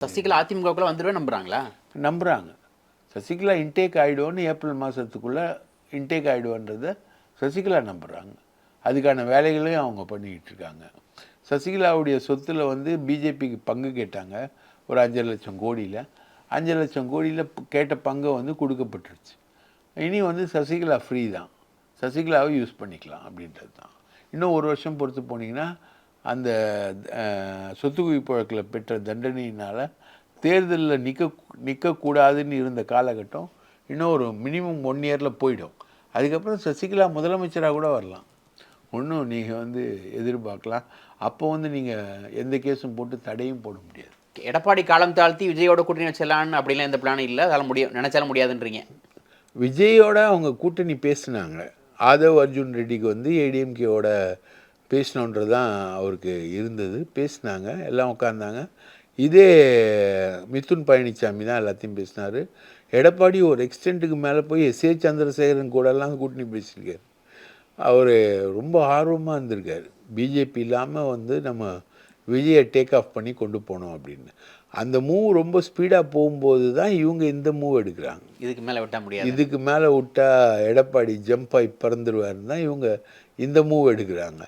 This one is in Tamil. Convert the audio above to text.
சசிகலா அதிமுகக்குள்ள வந்துடுவே நம்புறாங்களா? நம்புகிறாங்க. சசிகலா இன்டேக் ஆகிடுவோன்னு ஏப்ரல் மாதத்துக்குள்ளே இன்டேக் ஆகிடுவோன்றதை சசிகலா நம்புகிறாங்க. அதுக்கான வேலைகளையும் அவங்க பண்ணிக்கிட்டு இருக்காங்க. சசிகலாவுடைய சொத்தில் வந்து பிஜேபிக்கு பங்கு கேட்டாங்க ஒரு 5,00,000 கோடியில். 5,00,000 கோடியில் கேட்ட பங்கை வந்து கொடுக்கப்பட்டுருச்சு. இனி வந்து சசிகலா ஃப்ரீ தான், சசிகலாவை யூஸ் பண்ணிக்கலாம் அப்படின்றது தான். இன்னும் ஒரு வருஷம் பொறுத்து போனீங்கன்னா அந்த சொத்து குவிப்பு வழக்கில் பெற்ற தண்டனையினால் தேர்தலில் நிற்கக்கூடாதுன்னு இருந்த காலகட்டம் இன்னும் ஒரு மினிமம் 1 இயரில் போயிடும். அதுக்கப்புறம் சசிகலா முதலமைச்சராக கூட வரலாம். ஒன்றும் நீங்கள் வந்து எதிர்பார்க்கலாம். அப்போ வந்து நீங்கள் எந்த கேஸும் போட்டு தடையும் போட முடியாது. எடப்பாடி காலம் தாழ்த்தி விஜயோட கூட்டணி வச்சலான்னு அப்படிலாம் எந்த பிளானும் இல்லை, அதெல்லாம் முடியும் நினைச்சாலும் முடியாதுன்றீங்க? விஜயோட அவங்க கூட்டணி பேசினாங்க. ஆதவ் அர்ஜுன் ரெட்டிக்கு வந்து ஏடிஎம்கேவோட பேசணுன்றது தான் அவருக்கு இருந்தது. பேசினாங்க, எல்லாம் உட்காந்தாங்க. இதே மிதுன் பழனிசாமி தான் எல்லாத்தையும் பேசினார். எடப்பாடி ஒரு எக்ஸ்டென்ட்டுக்கு மேலே போய் எஸ்ஏ சந்திரசேகரன் கூடலாம் கூட்டணி பேசியிருக்காரு. அவர் ரொம்ப ஆர்வமாக இருந்திருக்கார். பிஜேபி இல்லாமல் வந்து நம்ம விஜயை டேக் ஆஃப் பண்ணி கொண்டு போனோம் அப்படின்னு. அந்த மூவ் ரொம்ப ஸ்பீடாக போகும்போது தான் இவங்க இந்த மூவ் எடுக்கிறாங்க. இதுக்கு மேலே விட்டால் முடியாது, இதுக்கு மேலே விட்டால் எடப்பாடி ஜம்ப் ஆகி பறந்துடுவாருன்னு தான் இவங்க இந்த மூவ் எடுக்கிறாங்க.